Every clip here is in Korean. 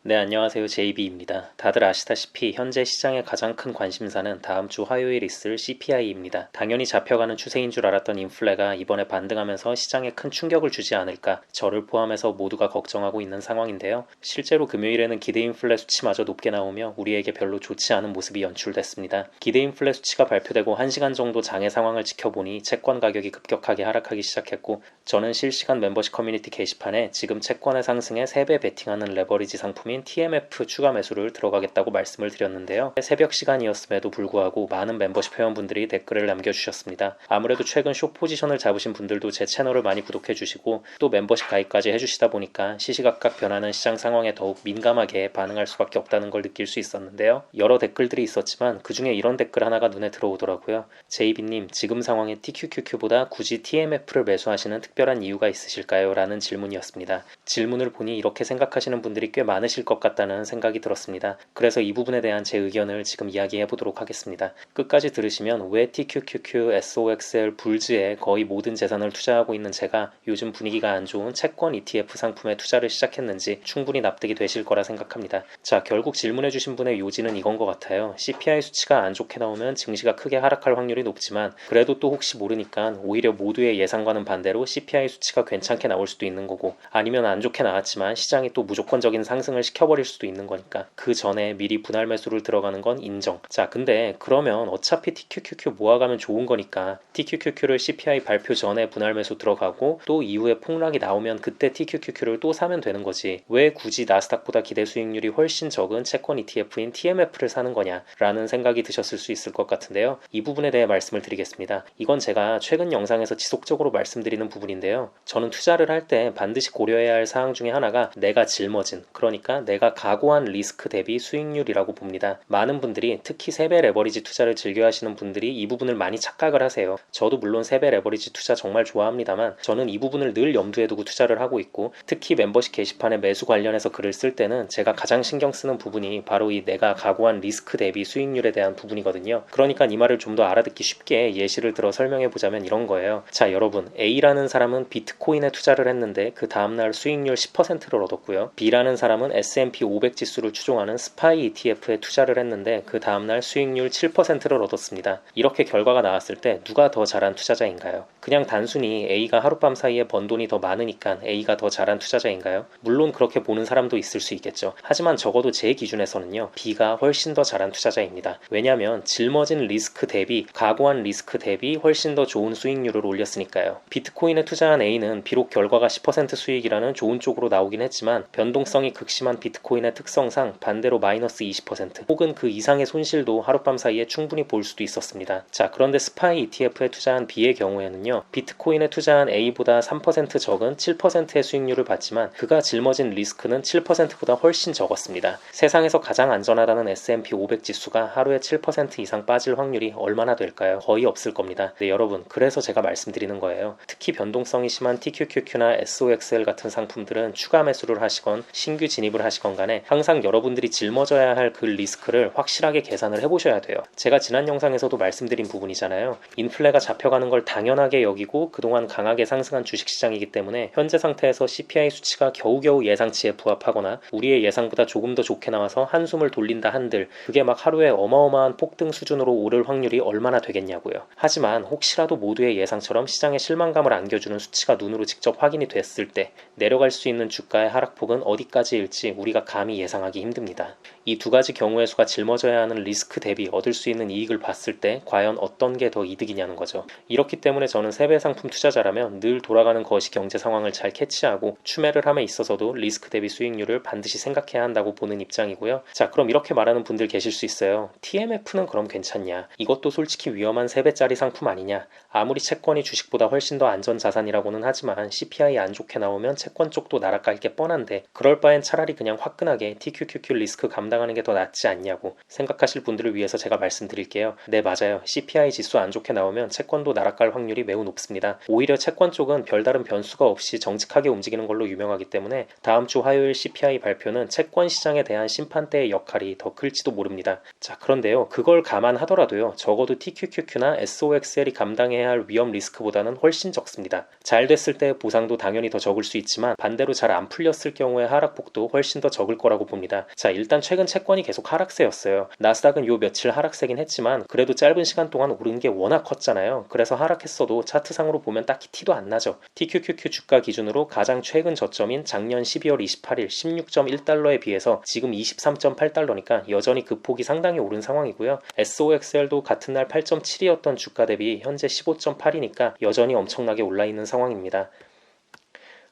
네, 안녕하세요. JB입니다. 다들 아시다시피 현재 시장의 가장 큰 관심사는 다음 주 화요일 있을 CPI입니다. 당연히 잡혀가는 추세인 줄 알았던 인플레가 이번에 반등하면서 시장에 큰 충격을 주지 않을까 저를 포함해서 모두가 걱정하고 있는 상황인데요. 실제로 금요일에는 기대 인플레 수치마저 높게 나오며 우리에게 별로 좋지 않은 모습이 연출됐습니다. 기대 인플레 수치가 발표되고 1시간 정도 장의 상황을 지켜보니 채권 가격이 급격하게 하락하기 시작했고 저는 실시간 멤버십 커뮤니티 게시판에 지금 채권의 상승에 3배 베팅하는 레버리지 상품인 TMF 추가 매수를 들어가겠다고 말씀을 드렸는데요. 새벽 시간이었음에도 불구하고 많은 멤버십 회원분들이 댓글을 남겨주셨습니다. 아무래도 최근 숏 포지션을 잡으신 분들도 제 채널을 많이 구독해주시고 또 멤버십 가입까지 해주시다 보니까 시시각각 변하는 시장 상황에 더욱 민감하게 반응할 수밖에 없다는 걸 느낄 수 있었는데요. 여러 댓글들이 있었지만 그 중에 이런 댓글 하나가 눈에 들어오더라고요. JB님, 지금 상황에 TQQQ보다 굳이 TMF를 매수하시는 특별한 이유가 있으실까요? 라는 질문이었습니다. 질문을 보니 이렇게 생각하시는 분들이 꽤 많으실 것 같다는 생각이 들었습니다. 그래서 이 부분에 대한 제 의견을 지금 이야기해 보도록 하겠습니다. 끝까지 들으시면 왜 TQQQ, SOXL, 불즈에 거의 모든 재산을 투자하고 있는 제가 요즘 분위기가 안 좋은 채권 ETF 상품에 투자를 시작했는지 충분히 납득이 되실 거라 생각합니다. 자, 결국 질문해 주신 분의 요지는 이건 것 같아요. CPI 수치가 안 좋게 나오면 증시가 크게 하락할 확률이 높지만 그래도 또 혹시 모르니까 오히려 모두의 예상과는 반대로 CPI 수치가 괜찮게 나올 수도 있는 거고 아니면 안 좋게 나왔지만 시장이 또 무조건적인 상승을 시켜버릴 수도 있는 거니까 그 전에 미리 분할 매수를 들어가는 건 인정. 자, 근데 그러면 어차피 TQQQ 모아가면 좋은 거니까 TQQQ를 CPI 발표 전에 분할 매수 들어가고 또 이후에 폭락이 나오면 그때 TQQQ를 또 사면 되는 거지. 왜 굳이 나스닥보다 기대 수익률이 훨씬 적은 채권 ETF인 TMF를 사는 거냐라는 생각이 드셨을 수 있을 것 같은데요. 이 부분에 대해 말씀을 드리겠습니다. 이건 제가 최근 영상에서 지속적으로 말씀드리는 부분인데요. 저는 투자를 할 때 반드시 고려해야 할 사항 중에 하나가 내가 짊어진, 그러니까 내가 각오한 리스크 대비 수익률이라고 봅니다. 많은 분들이 특히 3배 레버리지 투자를 즐겨 하시는 분들이 이 부분을 많이 착각을 하세요. 저도 물론 3배 레버리지 투자 정말 좋아합니다만 저는 이 부분을 늘 염두에 두고 투자를 하고 있고 특히 멤버십 게시판에 매수 관련해서 글을 쓸 때는 제가 가장 신경 쓰는 부분이 바로 이 내가 각오한 리스크 대비 수익률에 대한 부분이거든요. 그러니까 이 말을 좀 더 알아듣기 쉽게 예시를 들어 설명해 보자면 이런 거예요. 자, 여러분, A라는 사람은 비트코인에 투자를 했는데 그 다음날 수익률 10%를 얻었고요. B라는 사람은 S&P 500 지수를 추종하는 스파이 ETF에 투자를 했는데 그 다음날 수익률 7%를 얻었습니다. 이렇게 결과가 나왔을 때 누가 더 잘한 투자자인가요? 그냥 단순히 A가 하룻밤 사이에 번 돈이 더 많으니까 A가 더 잘한 투자자인가요? 물론 그렇게 보는 사람도 있을 수 있겠죠. 하지만 적어도 제 기준에서는요, B가 훨씬 더 잘한 투자자입니다. 왜냐하면 짊어진 리스크 대비, 각오한 리스크 대비 훨씬 더 좋은 수익률을 올렸으니까요. 비트코인에 투자한 A는 비록 결과가 10% 수익이라는 좋은 쪽으로 나오긴 했지만 변동성이 극심한 비트코인의 특성상 반대로 마이너스 20% 혹은 그 이상의 손실도 하룻밤 사이에 충분히 볼 수도 있었습니다. 자, 그런데 스파이 ETF에 투자한 B의 경우에는요, 비트코인에 투자한 A보다 3% 적은 7%의 수익률을 봤지만 그가 짊어진 리스크는 7%보다 훨씬 적었습니다. 세상에서 가장 안전하다는 S&P 500 지수가 하루에 7% 이상 빠질 확률이 얼마나 될까요? 거의 없을 겁니다. 네, 여러분, 그래서 제가 말씀드리는 거예요. 특히 변동성이 심한 TQQQ나 SOXL 같은 상품들은 추가 매수를 하시건 신규 진입을 하시건 간에 항상 여러분들이 짊어져야 할 그 리스크를 확실하게 계산을 해보셔야 돼요. 제가 지난 영상에서도 말씀드린 부분이잖아요. 인플레가 잡혀가는 걸 당연하게 여기고 그동안 강하게 상승한 주식시장이기 때문에 현재 상태에서 CPI 수치가 겨우겨우 예상치에 부합하거나 우리의 예상보다 조금 더 좋게 나와서 한숨을 돌린다 한들 그게 막 하루에 어마어마한 폭등 수준으로 오를 확률이 얼마나 되겠냐고요. 하지만 혹시라도 모두의 예상처럼 시장에 실망감을 안겨주는 수치가 눈으로 직접 확인이 됐을 때 내려갈 수 있는 주가의 하락폭은 어디까지일지 우리가 감히 예상하기 힘듭니다. 이 두 가지 경우의 수가 짊어져야 하는 리스크 대비 얻을 수 있는 이익을 봤을 때 과연 어떤 게 더 이득이냐는 거죠. 이렇기 때문에 저는 3배 상품 투자자라면 늘 돌아가는 거시 경제 상황을 잘 캐치하고 추매를 함에 있어서도 리스크 대비 수익률을 반드시 생각해야 한다고 보는 입장이고요. 자, 그럼 이렇게 말하는 분들 계실 수 있어요. TMF는 그럼 괜찮냐? 이것도 솔직히 위험한 3배짜리 상품 아니냐? 아무리 채권이 주식보다 훨씬 더 안전자산이라고는 하지만 CPI 안 좋게 나오면 채권 쪽도 날아갈 게 뻔한데 그럴 바엔 차라리 그냥 화끈하게 TQQQ 리스크 감당 감당하는 게 더 낫지 않냐고 생각하실 분들을 위해서 제가 말씀드릴게요. 네, 맞아요. CPI 지수 안 좋게 나오면 채권도 나락갈 확률이 매우 높습니다. 오히려 채권 쪽은 별다른 변수가 없이 정직하게 움직이는 걸로 유명하기 때문에 다음 주 화요일 CPI 발표는 채권 시장에 대한 심판대의 역할이 더 클지도 모릅니다. 자, 그런데요. 그걸 감안하더라도요. 적어도 TQQQ나 SOXL이 감당해야 할 위험 리스크보다는 훨씬 적습니다. 잘 됐을 때 보상도 당연히 더 적을 수 있지만 반대로 잘 안 풀렸을 경우에 하락폭도 훨씬 더 적을 거라고 봅니다. 자, 일단 최근 채권이 계속 하락세였어요. 나스닥은 요 며칠 하락세긴 했지만 그래도 짧은 시간 동안 오른 게 워낙 컸잖아요. 그래서 하락했어도 차트상으로 보면 딱히 티도 안 나죠. TQQQ 주가 기준으로 가장 최근 저점인 작년 12월 28일 16.1달러에 비해서 지금 23.8달러니까 여전히 그 폭이 상당히 오른 상황이고요. SOXL도 같은 날 8.7이었던 주가 대비 현재 15.8이니까 여전히 엄청나게 올라 있는 상황입니다.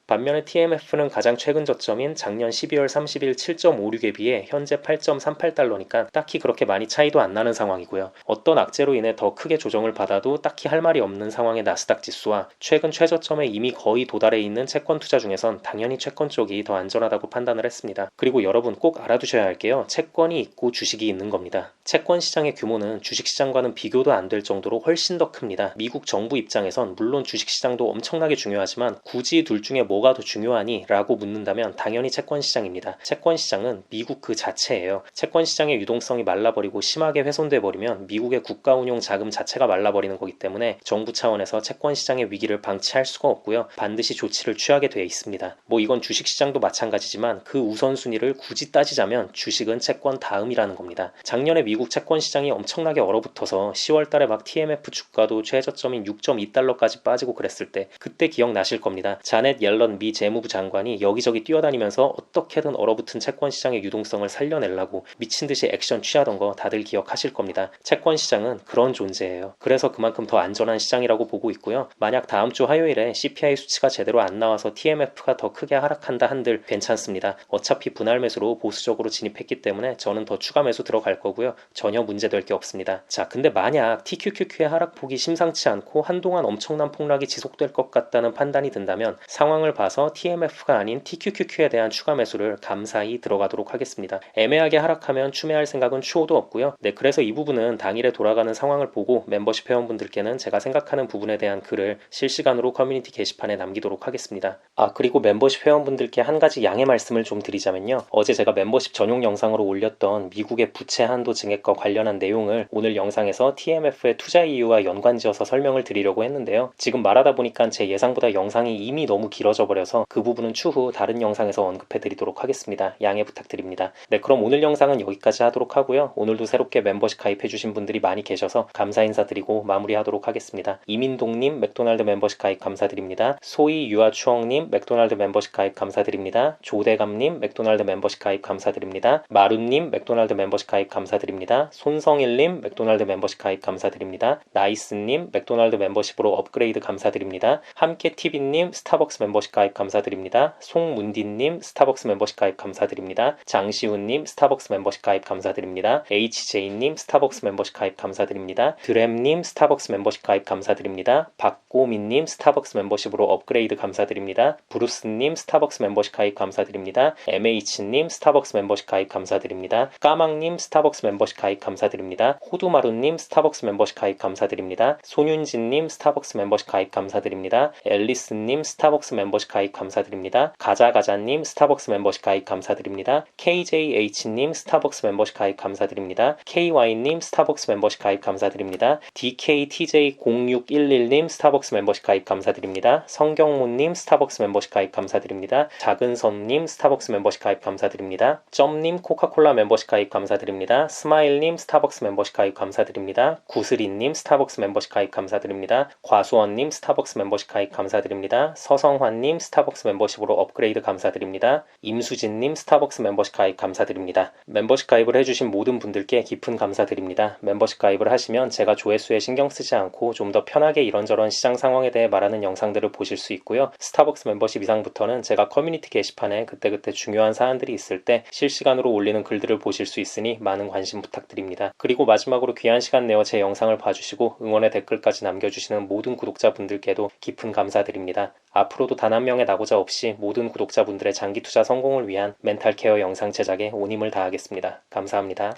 반면에 TMF는 가장 최근 저점인 작년 12월 30일 7.56에 비해 현재 8.38달러니까 딱히 그렇게 많이 차이도 안 나는 상황이고요. 어떤 악재로 인해 더 크게 조정을 받아도 딱히 할 말이 없는 상황의 나스닥 지수와 최근 최저점에 이미 거의 도달해 있는 채권 투자 중에선 당연히 채권 쪽이 더 안전하다고 판단을 했습니다. 그리고 여러분 꼭 알아두셔야 할게요. 채권이 있고 주식이 있는 겁니다. 채권 시장의 규모는 주식시장과는 비교도 안 될 정도로 훨씬 더 큽니다. 미국 정부 입장에선 물론 주식시장도 엄청나게 중요하지만 굳이 둘 중에 뭐가 더 중요하니? 라고 묻는다면 당연히 채권시장입니다. 채권시장은 미국 그 자체예요. 채권시장의 유동성이 말라버리고 심하게 훼손돼 버리면 미국의 국가운용 자금 자체가 말라버리는 거기 때문에 정부 차원에서 채권시장의 위기를 방치할 수가 없고요. 반드시 조치를 취하게 돼 있습니다. 뭐 이건 주식시장도 마찬가지지만 그 우선순위를 굳이 따지자면 주식은 채권 다음이라는 겁니다. 작년에 미국 채권시장이 엄청나게 얼어붙어서 10월 달에 막 TMF 주가도 최저점인 6.2달러까지 빠지고 그랬을 때 그때 기억나실 겁니다. 자넷 옐런 미 재무부 장관이 여기저기 뛰어다니면서 어떻게든 얼어붙은 채권시장의 유동성을 살려내려고 미친듯이 액션 취하던 거 다들 기억하실 겁니다. 채권시장은 그런 존재예요. 그래서 그만큼 더 안전한 시장이라고 보고 있고요. 만약 다음 주 화요일에 CPI 수치가 제대로 안 나와서 TMF가 더 크게 하락한다 한들 괜찮습니다. 어차피 분할 매수로 보수적으로 진입했기 때문에 저는 더 추가 매수 들어갈 거고요. 전혀 문제될 게 없습니다. 자, 근데 만약 TQQQ의 하락폭이 심상치 않고 한동안 엄청난 폭락이 지속될 것 같다는 판단이 든다면 상황을 봐서 TMF가 아닌 TQQQ에 대한 추가 매수를 감사히 들어가도록 하겠습니다. 애매하게 하락하면 추매할 생각은 추호도 없고요. 네, 그래서 이 부분은 당일에 돌아가는 상황을 보고 멤버십 회원분들께는 제가 생각하는 부분에 대한 글을 실시간으로 커뮤니티 게시판에 남기도록 하겠습니다. 그리고 멤버십 회원분들께 한 가지 양해 말씀을 좀 드리자면요. 어제 제가 멤버십 전용 영상으로 올렸던 미국의 부채 한도 증액과 관련한 내용을 오늘 영상에서 TMF의 투자 이유와 연관지어서 설명을 드리려고 했는데요. 지금 말하다 보니까 제 예상보다 영상이 이미 너무 길어져 버려서 그 부분은 추후 다른 영상에서 언급해 드리도록 하겠습니다. 양해 부탁드립니다. 네, 그럼 오늘 영상은 여기까지 하도록 하고요. 오늘도 새롭게 멤버십 가입해 주신 분들이 많이 계셔서 감사 인사드리고 마무리하도록 하겠습니다. 이민동님 맥도날드 멤버십 가입 감사드립니다. 소희 유아추억님 맥도날드 멤버십 가입 감사드립니다. 조대감님 맥도날드 멤버십 가입 감사드립니다. 마룬님 맥도날드 멤버십 가입 감사드립니다. 손성일님 맥도날드 멤버십 가입 감사드립니다. 나이스님 맥도날드 멤버십으로 업그레이드 감사드립니다. 함께TV님 스타벅스 멤버십 가입 감사드립니다. 송문디님 스타벅스 멤버십 가입 감사드립니다. 장시훈님 스타벅스 멤버십 가입 감사드립니다. HJ님 스타벅스 멤버십 가입 감사드립니다. 드램님 스타벅스 멤버십 가입 감사드립니다. 박고민님 스타벅스 멤버십으로 업그레이드 감사드립니다. 브루스님 스타벅스 멤버십 가입 감사드립니다. MH님 스타벅스 멤버십 가입 감사드립니다. 까망님 스타벅스 멤버십 가입 감사드립니다. 호두마루님 스타벅스 멤버십 가입 감사드립니다. 손윤진님 스타벅스 멤버십 가입 감사드립니다. 앨리스님 스타벅스 멤버십 가입 감사드립니다. 가자가자님 스타벅스 멤버십 가입 감사드립니다. KJH님 스타벅스 멤버십 가입 감사드립니다. KY님 스타벅스 멤버십 가입 감사드립니다. DKTJ0611님 스타벅스 멤버십 가입 감사드립니다. 성경모님 스타벅스 멤버십 가입 감사드립니다. 작은선님 스타벅스 멤버십 가입 감사드립니다. 점님 코카콜라 멤버십 가입 감사드립니다. 스마일님 스타벅스 멤버십 가입 감사드립니다. 구슬이님 스타벅스 멤버십 가입 감사드립니다. 과수원님 스타벅스 멤버십 가입 감사드립니다. 서성환님 스타벅스 멤버십으로 업그레이드 감사드립니다. 임수진님 스타벅스 멤버십 가입 감사드립니다. 멤버십 가입을 해주신 모든 분들께 깊은 감사드립니다. 멤버십 가입을 하시면 제가 조회수에 신경 쓰지 않고 좀 더 편하게 이런저런 시장 상황에 대해 말하는 영상들을 보실 수 있고요. 스타벅스 멤버십 이상부터는 제가 커뮤니티 게시판에 그때그때 중요한 사안들이 있을 때 실시간으로 올리는 글들을 보실 수 있으니 많은 관심 부탁드립니다. 그리고 마지막으로 귀한 시간 내어 제 영상을 봐주시고 응원의 댓글까지 남겨주시는 모든 구독자분들께도 깊은 감사드립니다. 앞으로도 단 한 명의 낙오자 없이 모든 구독자분들의 장기 투자 성공을 위한 멘탈 케어 영상 제작에 온 힘을 다하겠습니다. 감사합니다.